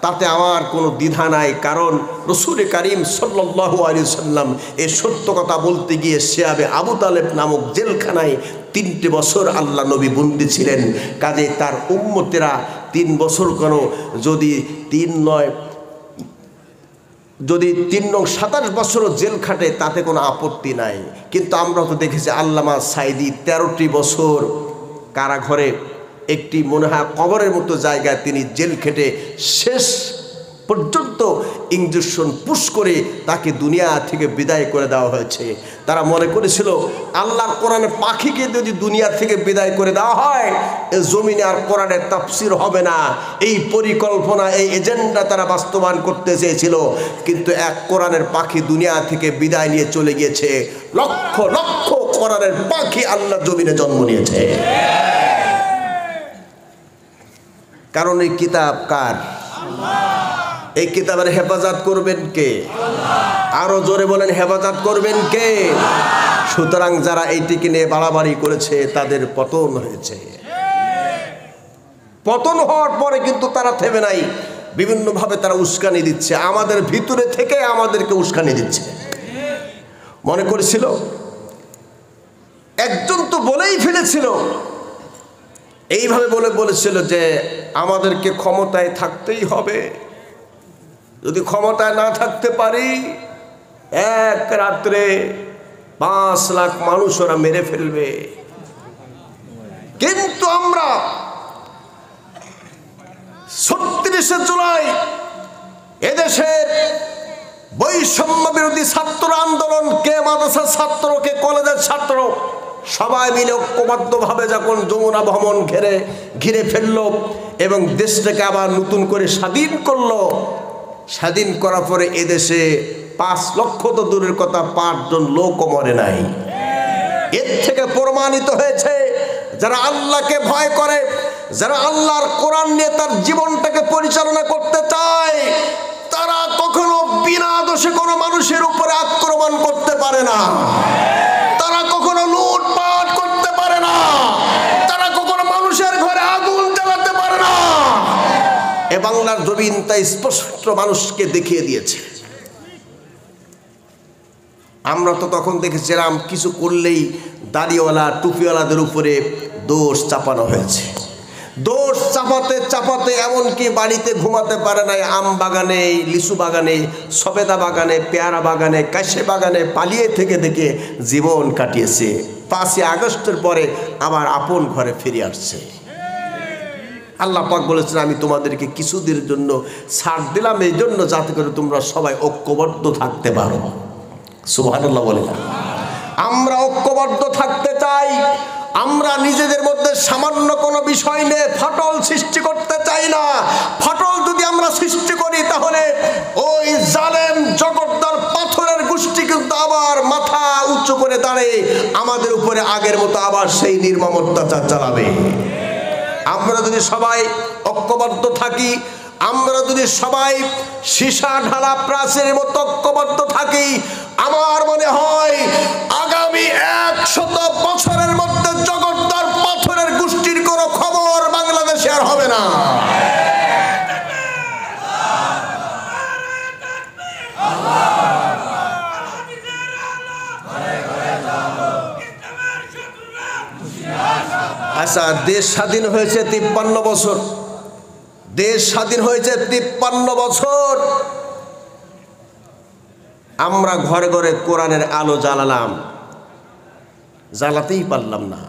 তাতে আমার কোনো দ্বিধা নাই, কারণ রসুল করিম সাল্লাল্লাহু আলাইহি ওয়াসাল্লাম এ সত্য কথা বলতে গিয়ে শিয়াবে আবু তালেব নামক জেলখানায় 3টে বছর আল্লাহ নবী বন্দী ছিলেন। কাজে তার উম্মতেরা 3 বছর কেন, যদি 3 নয়, যদি 3 নং 27 বছরও জেল খাটে তাতে কোনো আপত্তি নাই। কিন্তু আমরা তো দেখেছি আল্লামা সাঈদী 13টি বছর কারাঘরে, একটি মনে হয় কবরের মতো জায়গায় তিনি জেল খেটে শেষ পর্যন্ত ইঞ্জেকশন পুশ করে তাকে দুনিয়া থেকে বিদায় করে দেওয়া হয়েছে। তারা মনে করেছিল আল্লাহর কোরআনের পাখিকে যদি দুনিয়া থেকে বিদায় করে দেওয়া হয় এ জমিনে আর কোরআনের তাফসির হবে না। এই পরিকল্পনা, এই এজেন্ডা তারা বাস্তবায়ন করতে চেয়েছিল। কিন্তু এক কোরআনের পাখি দুনিয়া থেকে বিদায় নিয়ে চলে গিয়েছে। লক্ষ লক্ষ কোরআনের পাখি আল্লাহ জমিনে জন্ম নিয়েছে। কারণ এই কিতাব কার? এই কিতাবের হেফাজত করবেন কে? আরো জোরে বলেন, হেফাজত করবেন কে? সুতরাং যারা এইটিকে নিয়ে বাড়াবাড়ি করেছে তাদের পতন হয়েছে। পতন হওয়ার পরে কিন্তু তারা থেমে নাই, বিভিন্নভাবে তারা উস্কানি দিচ্ছে, আমাদের ভিতরে থেকে আমাদেরকে উস্কানি দিচ্ছে। মনে করেছিল, একজন তো বলেই ফেলেছিল, এইভাবে বলেছিল যে আমাদেরকে ক্ষমতায় থাকতেই হবে, যদি ক্ষমতায় না থাকতে পারি এক রাত্রে 5 লাখ মানুষ ওরা মেরে ফেলবে। কিন্তু আমরা 36শে জুলাই এদেশের বৈষম্য বিরোধী ছাত্র আন্দোলন, কে মাদ্রাসার ছাত্র, কে কলেজের ছাত্র, সবাই মিলে ঐক্যবদ্ধভাবে যখন যমুনা ভবন ঘিরে ফেললো এবং দেশটাকে আবার নতুন করে স্বাধীন করলো, স্বাধীন করার পরে এদেশে 5 লক্ষ তো দূরের কথা 5 জন লোকও মরে নাই। এর থেকে প্রমাণিত হয়েছে যারা আল্লাহকে ভয় করে, যারা আল্লাহর কোরআন নিয়ে তার জীবনটাকে পরিচালনা করতে চায়, তারা কখনো বিনা দোষে কোনো মানুষের উপরে আক্রমণ করতে পারে না, তারা কখনো লুটপাট করতে পারে না, তারা কখনো মানুষের ঘরে আগুন জ্বালাতে পারে না। এ বাংলার জমিন তাই স্পষ্ট মানুষকে দেখিয়ে দিয়েছে। আমরা তো তখন দেখেছিলাম কিছু করলেই দাড়িওয়ালা টুপিওয়ালাদের উপরে দোষ চাপানো হয়েছে। দোষ চাপাতে চাপাতে এমনকি বাড়িতে ঘুমাতে পারে নাই, আম বাগানে, লিচু বাগানে, সবেদা বাগানে, পেয়ারা বাগানে, কাশে বাগানে পালিয়ে থেকে জীবন কাটিয়েছে। 5ই আগস্টের পরে আবার আপন ঘরে ফিরে আসছে। আল্লাহ পাক বলেছেন, আমি তোমাদেরকে কিছুদিনের জন্য ছাড় দিলাম, এই জন্য যাতে করে তোমরা সবাই ঐক্যবদ্ধ থাকতে পারো। সুবহানাল্লাহ বলে না? আমরা ঐক্যবদ্ধ থাকতে চাই। আমরা নিজেদের মধ্যে সামান্য কোনো বিষয় নিয়ে ফাটল সৃষ্টি করতে চাই না। ফাটল যদি আমরা সৃষ্টি করি তাহলে ওই জালেম জগদ্দল পাথরের গোষ্ঠী কিন্তু আবার মাথা উঁচু করে দাঁড়িয়ে আমাদের উপরে আগের মতো আবার সেই নির্মম অত্যাচার চালাবে। আমরা যদি সবাই ঐক্যবদ্ধ থাকি, আমরা যদি সবাই সীসা ঢালা প্রাচীরের মতো ঐক্যবদ্ধ থাকি, আমার মনে হয় আগামী 100 বছরের মধ্যে জগদ্দল পাথরের গোষ্ঠীর কোনো খবর বাংলাদেশে আর হবে না। আচ্ছা, দেশ স্বাধীন হয়েছে 53 বছর, দেশ স্বাধীন হয়েছে 53 বছর। আমরা ঘরে ঘরে কোরআনের আলো জ্বালালাম, জ্বালাতেই পারলাম না।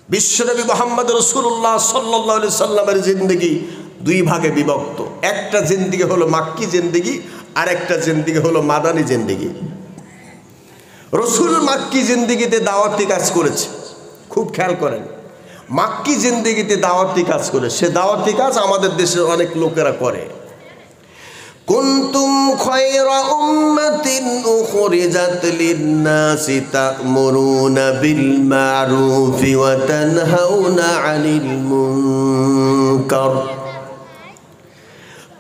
বিশ্বনবী মুহাম্মদ রাসূলুল্লাহ সাল্লাল্লাহু আলাইহি সাল্লামের জিন্দেগি 2 ভাগে বিভক্ত। একটা জিন্দেগি হলো মাক্কি জিন্দেগি, আর একটা জিন্দেগি হলো মাদানী জিন্দেগি। রসুল মাক্কি জিন্দেগিতে দাওয়াতি কাজ করেছে, খুব খেয়াল করেন। মাক্কি জিন্দেগিতে দাওয়াতি কাজ করে, সে দাওয়াতি কাজ আমাদের দেশের অনেক লোকেরা করে। কুনতুম খায়রা উম্মাতিন উখরিজাত লিন-নাসি তা'মুরুনা বিল মা'রুফি ওয়া তানহাউনা 'আনিল মুনকার।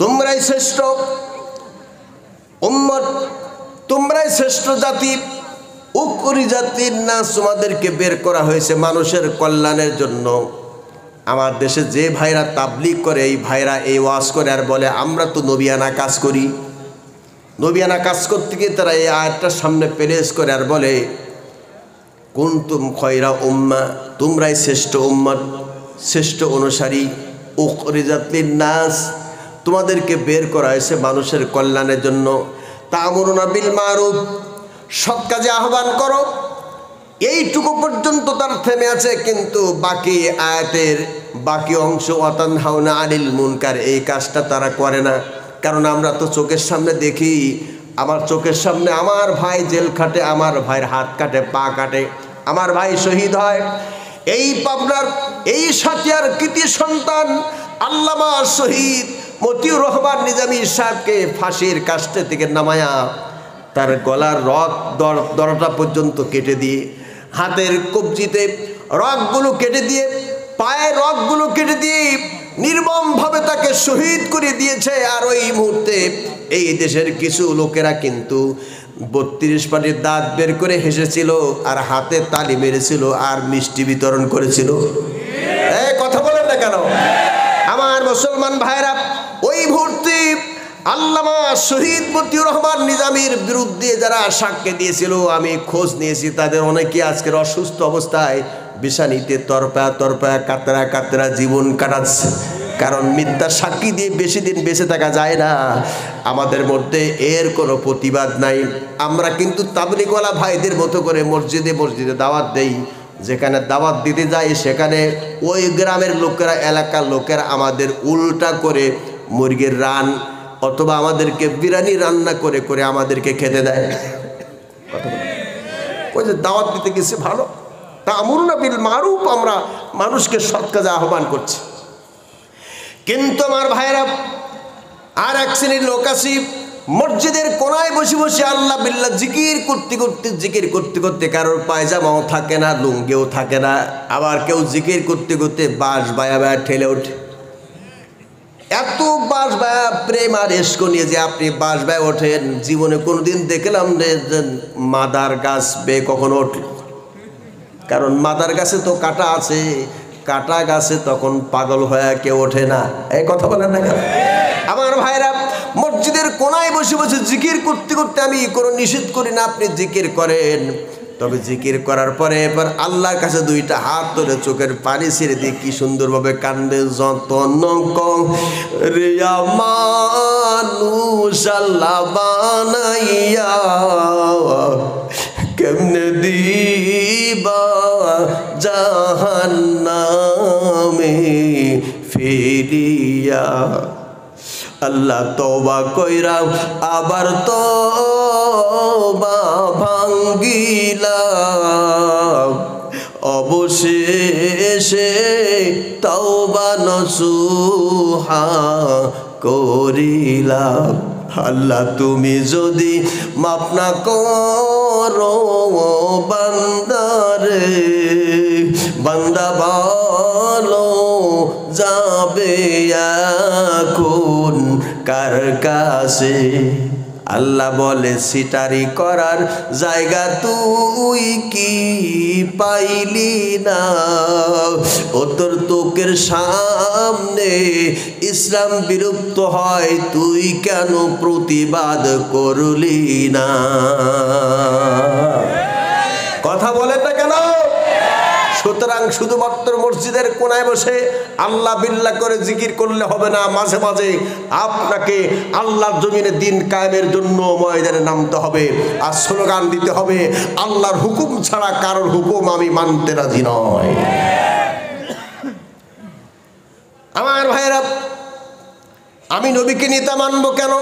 তোমরাই শ্রেষ্ঠ উম্মত, তোমরাই শ্রেষ্ঠ জাতি। উখরিজাত লিন-নাস, তোমাদেরকে বের করা হয়েছে মানুষের কল্যাণের জন্য। আমার দেশে যে ভাইরা তাবলীগ করে, এই ভাইরা এই ওয়াজ করে আর বলে আমরা তো নবিয়ানা কাজ করি। নবিয়ানা কাজ করতে গিয়ে তারা এই আয়াতটার সামনে পেশ করে আর বলে কুনতুম খায়রা উম্মাহ, তোমরাই শ্রেষ্ঠ উম্মত, শ্রেষ্ঠ অনুসারী। উখরিজাত লিন-নাস, তোমাদেরকে বের করা হয়েছে মানুষের কল্যাণের জন্য। তা'মুরুনা বিল মা'রুফ, সৎ কাজে আহ্বান করো। এইটুকু পর্যন্ত তার থেমে আছে, কিন্তু বাকি আয়াতের বাকি অংশ ওয়া তানহাউনা আনিল মুনকার, এই কাজটা তারা করে না। কারণ আমরা তো চোখের সামনে দেখি, আমার চোখের সামনে আমার ভাই জেল খাটে, আমার ভাইয়ের হাত কাটে, পা কাটে, আমার ভাই শহীদ হয়। এই পাবনার এই সাতিয়ার কৃতি সন্তান আল্লামা শহীদ মতিউর রহমান নিজামী সাহেবকে ফাঁসির কাস্টে থেকে নামায়া তার গলার দড়টা পর্যন্ত কেটে দিয়ে, হাতের কবজিতে রগগুলো কেটে দিয়ে, পায়ের রগগুলো কেটে দিয়ে নির্মমভাবে তাকে শহীদ করে দিয়েছে। আর ওই মুহূর্তে এই দেশের কিছু লোকেরা কিন্তু 32 পাটির দাঁত বের করে হেসেছিল, আর হাতে তালি মেরেছিল, আর মিষ্টি বিতরণ করেছিল। কথা বলেন না কেন আমার মুসলমান ভাইরা? ওই মুহূর্তে আল্লামা শহীদ মতিউর রহমান নিজামীর বিরুদ্ধে যারা সাক্ষ্য দিয়েছিল, আমি খোঁজ নিয়েছি, তাদের অনেকে আজকের অসুস্থ অবস্থায় বিছানিতে তরপা কাতরা জীবন কাটাচ্ছে। কারণ মিথ্যা সাক্ষী দিয়ে বেশি দিন বেঁচে থাকা যায় না। আমাদের মধ্যে এর কোনো প্রতিবাদ নাই। আমরা কিন্তু তাবলীগওয়ালা ভাইদের মতো করে মসজিদে দাওয়াত দেই। যেখানে দাওয়াত দিতে যাই সেখানে ওই গ্রামের লোকেরা, এলাকার লোকেরা আমাদের উল্টা করে মুরগির রান অথবা আমাদেরকে বিরিয়ানি রান্না করে করে আমাদেরকে খেতে দেয়। ওই যে দাওয়াত দিতে গেছে ভালো, তা'মুরুনা বিল মা'রুফ, আমরা মানুষকে সৎ কাজে আহ্বান করছি। কিন্তু আমার ভাইরা, আর এক শ্রেণীর লোক আছে মসজিদের কোনায় বসে বসে আল্লাহ বিল্লাহ জিকির করতে করতে কারোর পায়জামাও থাকে না, লুঙ্গিও থাকে না। আবার কেউ জিকির করতে করতে বাঁশ বায়া ঠেলে ওঠে। এত বাঁশ বায়া প্রেম আর এস্ক নিয়ে যে আপনি বাঁশ বায়া ওঠেন, জীবনে কোনোদিন দেখলাম মাদার গাছ বেয়ে কখনো ওঠে? কারণ মাদার গাছে তো কাটা আছে, কাটা গাছে তখন পাগল হয়ে কেউ ওঠে না। এই কথা বলেন না কেন আমার ভাইরা? মসজিদের কোনায় বসে বসে জিকির করতে করতে আমি কোনো নিষেধ করি না, আপনি জিকির করেন। তবে জিকির করার পরে এবার আল্লাহর কাছে 2টা হাত ধরে চোখের পানি ছেড়ে দিয়ে কি সুন্দরভাবে কান্দে, যতন রে মানুষ আল্লাহ বানাইয়া কেমনে দিবা জাহান্নামে ফিরিয়া। আল্লাহ তওবা কইরা আবার তওবা ভাঙ্গিলাম, অবশেষে তওবা নসুহা করিলাম। আল্লাহ তুমি যদি মাফ না করো বান্দারে, বান্দা বলো যাবে এখন কার কাছে। আল্লাহ বলে সিটারি করার জায়গা তুই কি পাইলি না? ও তোর তোকের সামনে ইসলাম বিলুপ্ত হয়, তুই কেন প্রতিবাদ করলি না? কথা বলেন না কেন? সুতরাং শুধুমাত্র মসজিদের কোনায় বসে আল্লাহ বিল্লাহ করে জিকির করলে হবে না। মাঝে মাঝে আপনাকে আল্লাহর জমিনে দিন কায়েমের জন্য ময়দানে নামতে হবে আর স্লোগান দিতে হবে, আল্লাহর হুকুম ছাড়া কারোর হুকুম আমি মানতে রাজি নয়। আমার ভাইয়েরা, আমি নবীকে নেতা মানবো কেন?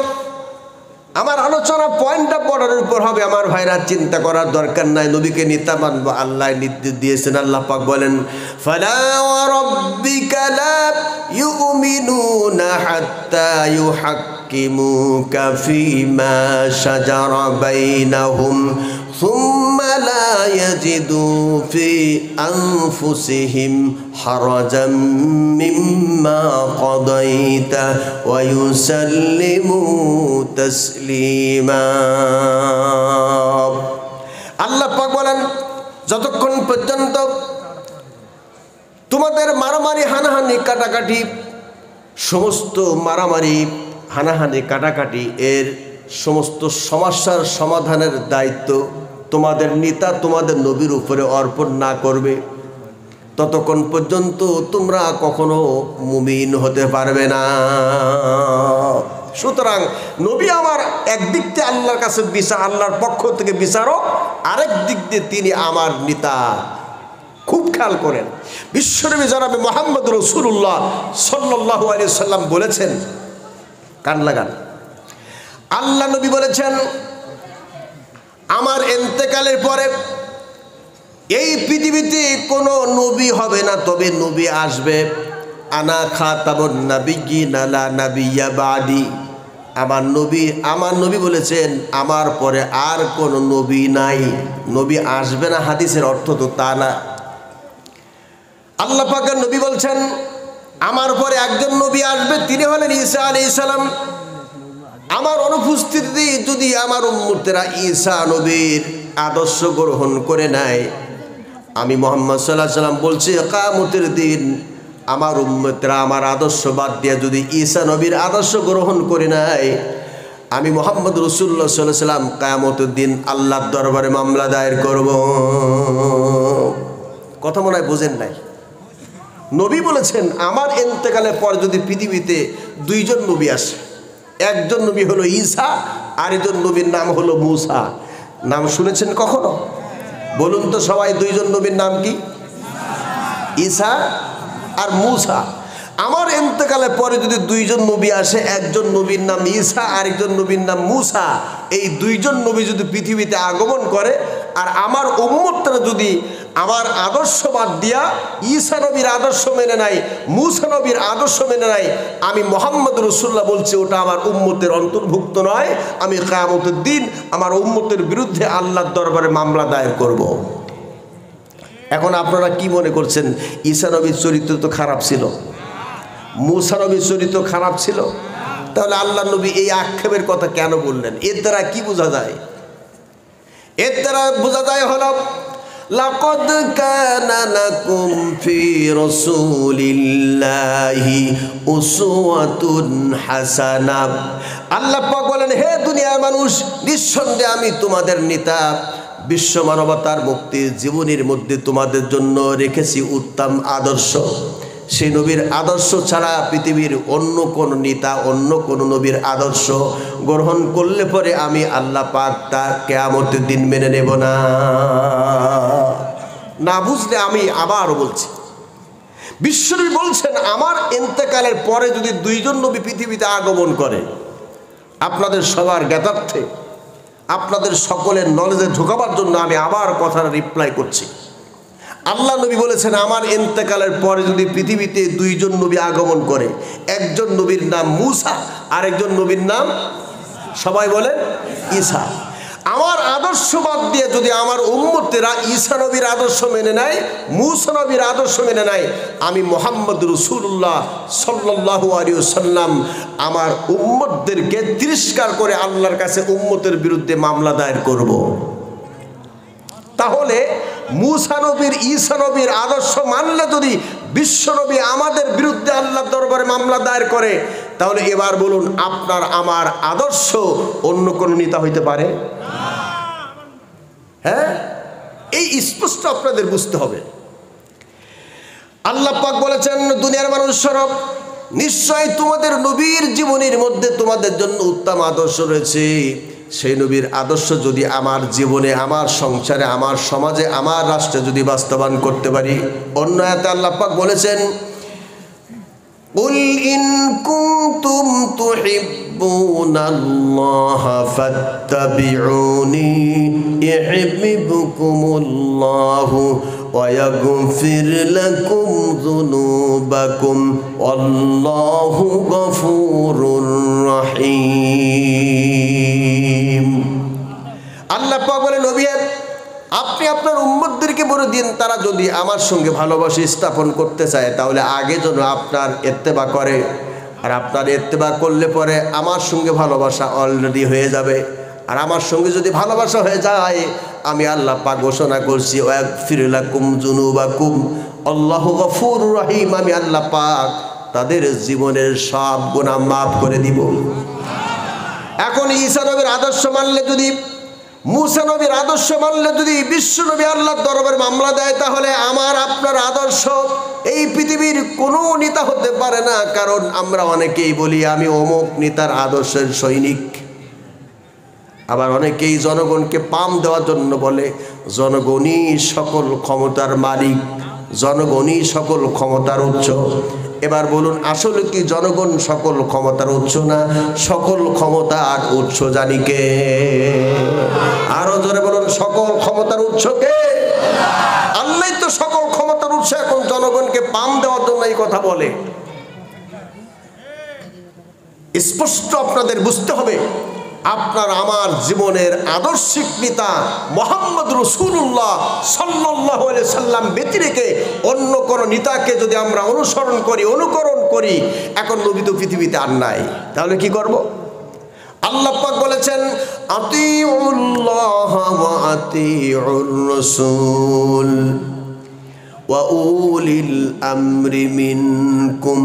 আমার আলোচনা পয়েন্টটা পড়ার উপর হবে। আমার ভাইরা চিন্তা করার দরকার নাই, নবীকে নেতা মানবো। আল্লাহ নির্দেশ দিয়েছেন, আল্লাহ পাক বলেন ফালা ওয়া রাব্বিকা লা ইউমিনুনা হাত্তা ইউহাক্কিমুকা ফীমা শাজারা বাইনাহুম সুম্মা লা ইয়াজিদু ফি আনফুসিহিম হারাজাম মিম্মা কাদাইতা ওয়া ইউসাল্লিমু তাসলিমা। আল্লাহ পাক বলেন, যতক্ষণ পর্যন্ত তোমাদের মারামারি হানাহানি কাটাকাটি, সমস্ত মারামারি হানাহানি কাটাকাটি এর সমস্ত সমস্যার সমাধানের দায়িত্ব তোমাদের নেতা তোমাদের নবীর উপরে অর্পণ না করবে, ততক্ষণ পর্যন্ত তোমরা কখনো মুমিন হতে পারবে না। সুতরাং নবী আমার একদিক দিয়ে আল্লাহর কাছে বিচার, আল্লাহর পক্ষ থেকে বিচারক, আরেক দিক দিয়ে তিনি আমার নেতা। খুব খেয়াল করেন, বিশ্বনবী জনাবে মুহাম্মদ রাসূলুল্লাহ সাল্লাল্লাহু আলাইহি সাল্লাম বলেছেন, কান লাগান, আল্লাহ নবী বলেছেন আমার ইন্তেকালের পরে এই পৃথিবীতে কোনো নবী হবে না, তবে নবী আসবে। আনা খাতামুন নাবিয়্যিন লা নাবিয়্যা বাদি। আমার নবী বলেছেন আমার পরে আর কোনো নবী নাই, নবী আসবে না। হাদিসের অর্থ তো তা না। আল্লাহ পাকের নবী বলছেন আমার পরে একজন নবী আসবে, তিনি হলেন ঈসা আলাইহিস সালাম। আমার অনুপস্থিতিতে যদি আমার উম্মতেরা ঈসা নবীর আদর্শ গ্রহণ করে নেয়, আমি মুহাম্মদ সাল্লাল্লাহু আলাইহি সাল্লাম বলছি কিয়ামতের দিন আমার উম্মতেরা আমার আদর্শ বাদ দিয়ে যদি ঈসা নবীর আদর্শ গ্রহণ করে নেয়, আমি মুহাম্মদ রাসূলুল্লাহ সাল্লাল্লাহু আলাইহি সাল্লাম কিয়ামতের দিন আল্লাহর দরবারে মামলা দায়ের করব। কথা মনে হয় বোঝেন নাই? নবী বলেছেন আমার ইন্তেকালের পর যদি পৃথিবীতে দুইজন নবী আসে, একজন নবী হলো ঈসা, আরেকজন নবীর নাম হলো মূসা। নাম শুনেছেন কখনো? বলুন তো সবাই, দুইজন নবীর নাম কি? ঈসা আর মূসা। আমার ইন্তেকালের পরে যদি দুইজন নবী আসে, একজন নবীর নাম ঈসা, আরেকজন নবীর নাম মূসা, এই দুইজন নবী যদি পৃথিবীতে আগমন করে আর আমার উম্মতরা যদি আমার আদর্শ বাদ দিয়া ঈসা নবীর আদর্শ মেনে নাই, মূসা নবীর আদর্শ মেনে নাই, আমি মুহাম্মদ রাসূলুল্লাহ বলছি ওটা আমার উম্মতের অন্তর্ভুক্ত নয়। আমি কিয়ামতের দিন আমার উম্মতের বিরুদ্ধে আল্লাহর দরবারে মামলা দায়ের করব। এখন আপনারা কি মনে করছেন? ঈসা নবীর চরিত্র তো খারাপ ছিল, মূসা নবীর চরিত্র খারাপ ছিল, তাহলে আল্লাহ নবী এই আক্ষেপের কথা কেন বললেন? এর দ্বারা কি বোঝা যায়? এর দ্বারা বোঝা যায় হলো লাকাদ কানা লাকুম ফি রাসূলিল্লাহি উসওয়াতুন হাসানাহ। আল্লাহ পাক বলেন, হে দুনিয়ার মানুষ, নিঃসন্দেহে আমি তোমাদের নেতা, বিশ্ব মানবতার মুক্তির জীবনের মধ্যে তোমাদের জন্য রেখেছি উত্তম আদর্শ। সেই নবীর আদর্শ ছাড়া পৃথিবীর অন্য কোন নেতা, অন্য কোন নবীর আদর্শ গ্রহণ করলে পরে আমি আল্লাহ পাক তা কিয়ামতের দিন মেনে নেব না। না বুঝলে আমি আবারও বলছি, বিশ্বনবী বলছেন আমার ইন্তেকালের পরে যদি দুইজন নবী পৃথিবীতে আগমন করে, আপনাদের সবার জ্ঞাতার্থে, আপনাদের সকলের নলেজে ঢোকাবার জন্য আমি আবার কথাটা রিপ্লাই করছি। আল্লাহ নবী বলেছেন আমার ইন্তেকালের পরে যদি পৃথিবীতে দুইজন নবী আগমন করে, একজন নবীর নাম মূসা, আরেকজন নবীর নাম সবাই বলেন ঈসা। আমার আদর্শ বাদ দিয়ে যদি আমার উম্মতেরা ঈসা নবীর আদর্শ মেনে নেয়, মূসা নবীর আদর্শ মেনে নেয়, আমি মুহাম্মদ রাসূলুল্লাহ সাল্লাল্লাহু আলাইহি ওয়াসাল্লাম আমার উম্মতদেরকে তিরস্কার করে আল্লাহর কাছে উম্মতের বিরুদ্ধে মামলা দায়ের করব। তাহলে মূসা নবীর ঈসা নবীর আদর্শ মানলে যদি বিশ্বনবী আমাদের বিরুদ্ধে আল্লাহর দরবারে মামলা দায়ের করে, তাহলে এবার বলুন আপনার আমার আদর্শ অন্য কোন নেতা হইতে পারে? হ্যাঁ, এই স্পষ্ট আপনাদের বুঝতে হবে। আল্লাহ পাক বলেছেন, দুনিয়ার মানুষ সরব, নিশ্চয় তোমাদের নবীর জীবনের মধ্যে তোমাদের জন্য উত্তম আদর্শ রয়েছে। সেই নবীর আদর্শ যদি আমার জীবনে, আমার সংসারে, আমার সমাজে, আমার রাষ্ট্রে যদি বাস্তবায়ন করতে পারি, অন্য আয়াতে আল্লাহ পাক বলেছেন, কুল ইন কুনতুম তুহিব্বুনাল্লাহা ফাত্তাবিউনি ইউহিব্বুকুমুল্লাহু ওয়া ইয়াগফির লাকুম যুনুবাকুম আল্লাহু গফুরুর রহিম। আল্লাহ পাক বলে, নবী আপনি আপনার উম্মতদেরকে বলে দিন, তারা যদি আমার সঙ্গে ভালোবাসা স্থাপন করতে চায় তাহলে আগে যেন আপনার ইত্তেবা করে, আর আপনার ইত্তেবা করলে পরে আমার সঙ্গে ভালোবাসা অলরেডি হয়ে যাবে। আর আমার সঙ্গে যদি ভালোবাসা হয়ে যায়, আমি আল্লাহ পাক ঘোষণা করছি, ওয়াগফির লাকুম যুনুবাকুম আল্লাহু গফুরুর রহিম, আমি আল্লাহ পাক তাদের জীবনের সব গুনাহ মাফ করে দিব। এখন ঈসা নবীর আদর্শ মানলে, যদি মূসা নবীর আদর্শ মানলে যদি বিশ্বনবী আল্লাহর দরবারে মামলা দেয়, তাহলে আমার আপনার আদর্শ এই পৃথিবীর কোনো নেতা হতে পারে না। কারণ আমরা অনেকেই বলি আমি অমুক নেতার আদর্শের সৈনিক, আবার অনেকেই জনগণকে পাম দেওয়ার জন্য বলে জনগণই সকল ক্ষমতার মালিক, জনগণই সকল ক্ষমতার উৎস। এবার বলুন আসলে কি জনগণ সকল ক্ষমতার উৎস না? সকল ক্ষমতার উৎস জানি কে? আরো জোরে বলুন, সকল ক্ষমতার উৎস কে? আল্লাহই তো সকল ক্ষমতার উৎস। এখন জনগণকে পাম দেওয়ার জন্য এই কথা বলে। স্পষ্ট আপনাদের বুঝতে হবে, আপনার আমার জীবনের আদর্শিক নেতা মুহাম্মদ রাসূলুল্লাহ সাল্লাল্লাহু আলাইহি সাল্লাম ব্যতিরেকে অন্য কোন নেতাকে যদি আমরা অনুসরণ করি, অনুকরণ করি, এখন নবী তো পৃথিবীতে আর নাই, তাহলে কি করব? আল্লাহ পাক বলেছেন, আতিউল্লাহ ওয়া আতিউর রাসূল ওয়া উলিল আমরি মিনকুম,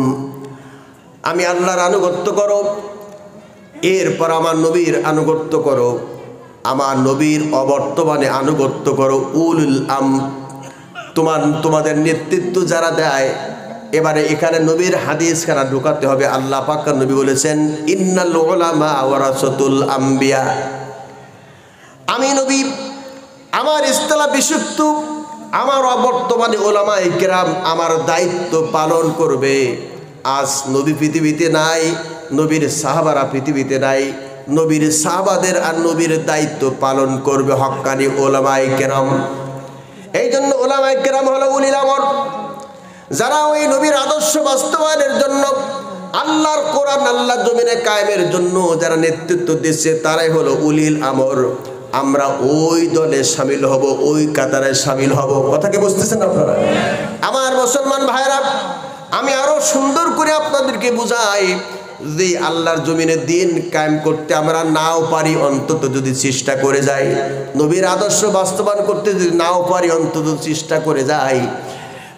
আমি আল্লাহর আনুগত্য করো, এরপর আমার নবীর আনুগত্য করো, আমার নবীর অবর্তমানে আনুগত্য করো। উলুল তোমাদের নেতৃত্ব যারা দেয়। এবারে এখানে নবীর হাদিস খানা ঢোকাতে হবে। আল্লাহ পাক নবী বলেছেন, ইন্নাল উলামা ওয়ারাসাতুল আম্বিয়া, আমি নবী, আমার ইসলাম বিশুদ্ধ, আমার অবর্তমানে উলামায়ে কেরাম আমার দায়িত্ব পালন করবে। আজ নবী পৃথিবীতে নাই, নবীর সাহাবারা পৃথিবীতে নাই, নবীর সাহাবাদের আর নবীর দায়িত্ব পালন করবে হক্কানি উলামায়ে কেরাম। এই জন্য উলামায়ে কেরাম হলো উলিল আমর, যারা ওই নবীর আদর্শ বাস্তবায়নের জন্য, আল্লাহর কোরআন আল্লাহর জমিনে কায়েমের জন্য যারা নেতৃত্ব দিচ্ছে, তারাই হলো উলিল আমর। আমরা ওই দলে শামিল হব, ওই কাতারে শামিল হব। কথা কি বুঝতেছেন আপনারা? আমার মুসলমান ভাইরা, আমি আরো সুন্দর করে আপনাদেরকে বুঝাই, যদি আল্লাহর জমিনে দিন কায়েম করতে আমরা নাও পারি, অন্তত যদি চেষ্টা করে যাই, নবীর আদর্শ বাস্তবায়ন করতে যদি নাও পারি, অন্তত চেষ্টা করে যাই।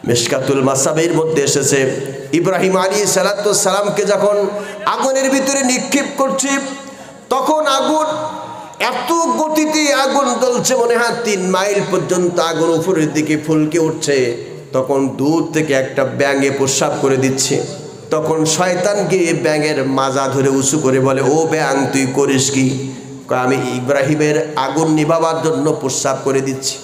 মিশকাতুল মাসাবির মধ্যে এসেছে, ইব্রাহিম আলাইহিস সালামকে যখন আগুনের ভিতরে নিক্ষেপ করছে, তখন আগুন এত গতিতে আগুন জ্বলছে, মনে হয় 3 মাইল পর্যন্ত আগুন উপরের দিকে ফুলকে উঠছে। তখন দূর থেকে একটা ব্যাঙে প্রস্রাব করে দিচ্ছে। তখন শয়তান গিয়ে ব্যাঙের মাজা ধরে উঁচু করে বলে, ও ব্যাঙ তুই করিস কি? আমি ইব্রাহিমের আগুন নিভাবার জন্য প্রস্রাব করে দিচ্ছি।